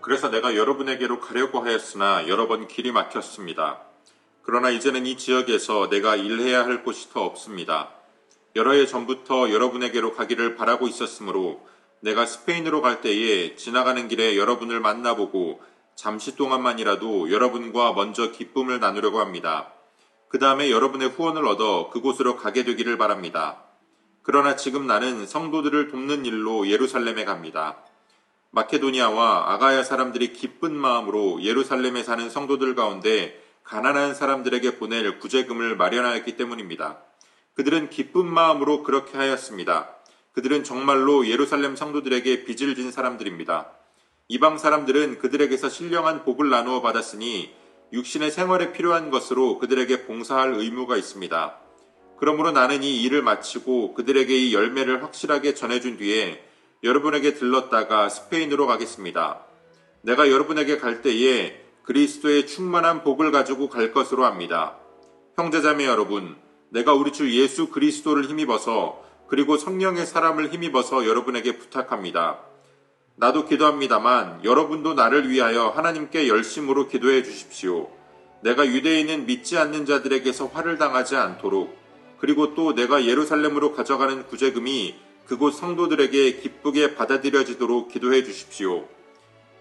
그래서 내가 여러분에게로 가려고 하였으나 여러 번 길이 막혔습니다. 그러나 이제는 이 지역에서 내가 일해야 할 곳이 더 없습니다. 여러 해 전부터 여러분에게로 가기를 바라고 있었으므로 내가 스페인으로 갈 때에 지나가는 길에 여러분을 만나보고 잠시 동안만이라도 여러분과 먼저 기쁨을 나누려고 합니다. 그 다음에 여러분의 후원을 얻어 그곳으로 가게 되기를 바랍니다. 그러나 지금 나는 성도들을 돕는 일로 예루살렘에 갑니다. 마케도니아와 아가야 사람들이 기쁜 마음으로 예루살렘에 사는 성도들 가운데 가난한 사람들에게 보낼 구제금을 마련하였기 때문입니다. 그들은 기쁜 마음으로 그렇게 하였습니다. 그들은 정말로 예루살렘 성도들에게 빚을 진 사람들입니다. 이방 사람들은 그들에게서 신령한 복을 나누어 받았으니 육신의 생활에 필요한 것으로 그들에게 봉사할 의무가 있습니다. 그러므로 나는 이 일을 마치고 그들에게 이 열매를 확실하게 전해준 뒤에 여러분에게 들렀다가 스페인으로 가겠습니다. 내가 여러분에게 갈 때에 그리스도의 충만한 복을 가지고 갈 것으로 합니다. 형제자매 여러분, 내가 우리 주 예수 그리스도를 힘입어서 그리고 성령의 사람을 힘입어서 여러분에게 부탁합니다. 나도 기도합니다만 여러분도 나를 위하여 하나님께 열심으로 기도해 주십시오. 내가 유대인은 믿지 않는 자들에게서 화를 당하지 않도록, 그리고 또 내가 예루살렘으로 가져가는 구제금이 그곳 성도들에게 기쁘게 받아들여지도록 기도해 주십시오.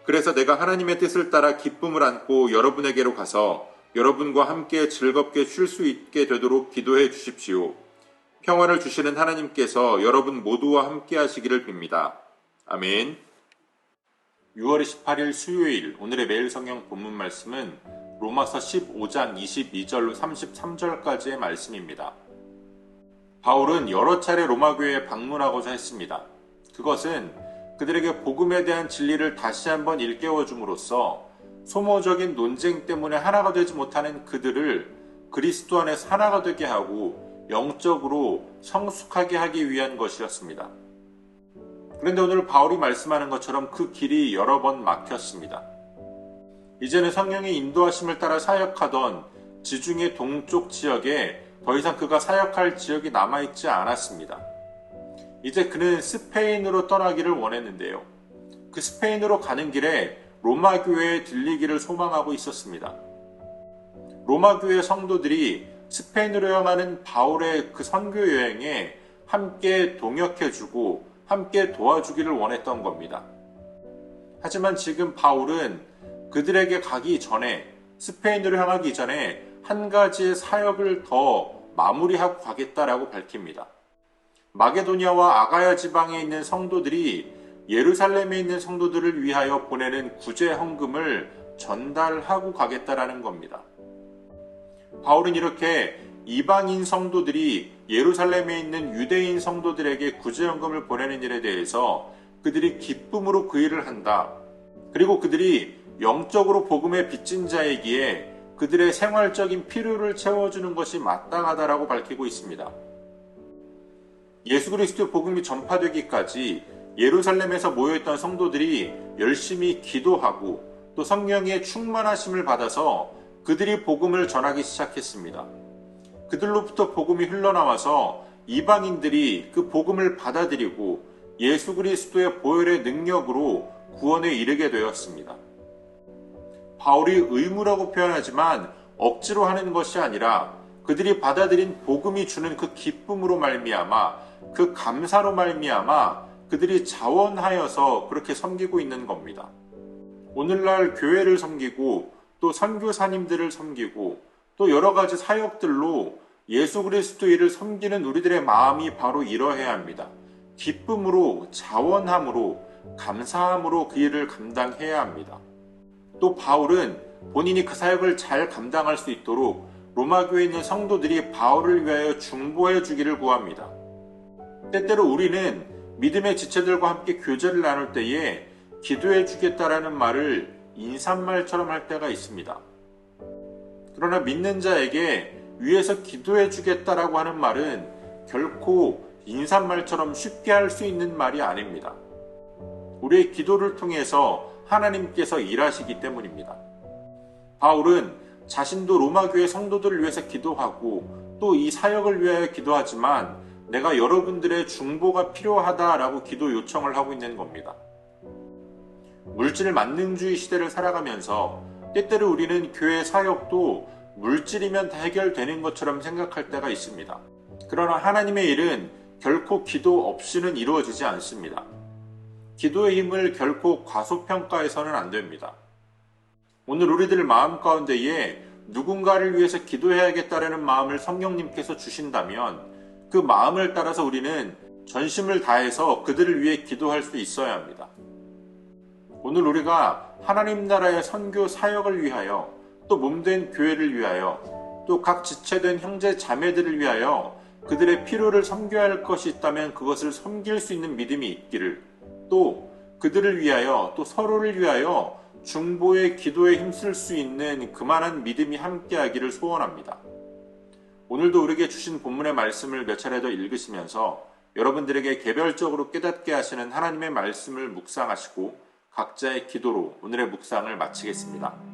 그래서 내가 하나님의 뜻을 따라 기쁨을 안고 여러분에게로 가서 여러분과 함께 즐겁게 쉴 수 있게 되도록 기도해 주십시오. 평화를 주시는 하나님께서 여러분 모두와 함께 하시기를 빕니다. 아멘. 6월 28일 수요일 오늘의 매일 성경 본문 말씀은 로마서 15장 22절로 33절까지의 말씀입니다. 바울은 여러 차례 로마 교회에 방문하고자 했습니다. 그것은 그들에게 복음에 대한 진리를 다시 한번 일깨워 줌으로써 소모적인 논쟁 때문에 하나가 되지 못하는 그들을 그리스도 안에서 하나가 되게 하고 영적으로 성숙하게 하기 위한 것이었습니다. 그런데 오늘 바울이 말씀하는 것처럼 그 길이 여러 번 막혔습니다. 이제는 성령의 인도하심을 따라 사역하던 지중해 동쪽 지역에 더 이상 그가 사역할 지역이 남아있지 않았습니다. 이제 그는 스페인으로 떠나기를 원했는데요. 그 스페인으로 가는 길에 로마 교회에 들리기를 소망하고 있었습니다. 로마 교회 성도들이 스페인으로 향하는 바울의 그 선교 여행에 함께 동역해주고 함께 도와주기를 원했던 겁니다. 하지만 지금 바울은 그들에게 가기 전에, 스페인으로 향하기 전에 한 가지의 사역을 더 마무리하고 가겠다라고 밝힙니다. 마게도니아와 아가야 지방에 있는 성도들이 예루살렘에 있는 성도들을 위하여 보내는 구제 헌금을 전달하고 가겠다라는 겁니다. 바울은 이렇게 이방인 성도들이 예루살렘에 있는 유대인 성도들에게 구제 헌금을 보내는 일에 대해서 그들이 기쁨으로 그 일을 한다. 그리고 그들이 영적으로 복음에 빚진 자이기에 그들의 생활적인 필요를 채워주는 것이 마땅하다라고 밝히고 있습니다. 예수 그리스도의 복음이 전파되기까지 예루살렘에서 모여있던 성도들이 열심히 기도하고 또 성령의 충만하심을 받아서 그들이 복음을 전하기 시작했습니다. 그들로부터 복음이 흘러나와서 이방인들이 그 복음을 받아들이고 예수 그리스도의 보혈의 능력으로 구원에 이르게 되었습니다. 바울이 의무라고 표현하지만 억지로 하는 것이 아니라 그들이 받아들인 복음이 주는 그 기쁨으로 말미암아, 그 감사로 말미암아 그들이 자원하여서 그렇게 섬기고 있는 겁니다. 오늘날 교회를 섬기고 또 선교사님들을 섬기고 또 여러 가지 사역들로 예수 그리스도 일을 섬기는 우리들의 마음이 바로 이러해야 합니다. 기쁨으로, 자원함으로, 감사함으로 그 일을 감당해야 합니다. 또 바울은 본인이 그 사역을 잘 감당할 수 있도록 로마 교회에 있는 성도들이 바울을 위하여 중보해 주기를 구합니다. 때때로 우리는 믿음의 지체들과 함께 교제를 나눌 때에 기도해 주겠다라는 말을 인사말처럼 할 때가 있습니다. 그러나 믿는 자에게 위에서 기도해 주겠다라고 하는 말은 결코 인사말처럼 쉽게 할 수 있는 말이 아닙니다. 우리의 기도를 통해서 하나님께서 일하시기 때문입니다. 바울은 자신도 로마 교회 성도들을 위해서 기도하고 또 이 사역을 위하여 기도하지만 내가 여러분들의 중보가 필요하다라고 기도 요청을 하고 있는 겁니다. 물질 만능주의 시대를 살아가면서 때때로 우리는 교회 사역도 물질이면 다 해결되는 것처럼 생각할 때가 있습니다. 그러나 하나님의 일은 결코 기도 없이는 이루어지지 않습니다. 기도의 힘을 결코 과소평가해서는 안 됩니다. 오늘 우리들 마음 가운데에 누군가를 위해서 기도해야겠다라는 마음을 성령님께서 주신다면 그 마음을 따라서 우리는 전심을 다해서 그들을 위해 기도할 수 있어야 합니다. 오늘 우리가 하나님 나라의 선교 사역을 위하여 또 몸된 교회를 위하여 또 각 지체된 형제 자매들을 위하여 그들의 필요를 섬겨야 할 것이 있다면 그것을 섬길 수 있는 믿음이 있기를, 또 그들을 위하여 또 서로를 위하여 중보의 기도에 힘쓸 수 있는 그만한 믿음이 함께하기를 소원합니다. 오늘도 우리에게 주신 본문의 말씀을 몇 차례 더 읽으시면서 여러분들에게 개별적으로 깨닫게 하시는 하나님의 말씀을 묵상하시고 각자의 기도로 오늘의 묵상을 마치겠습니다.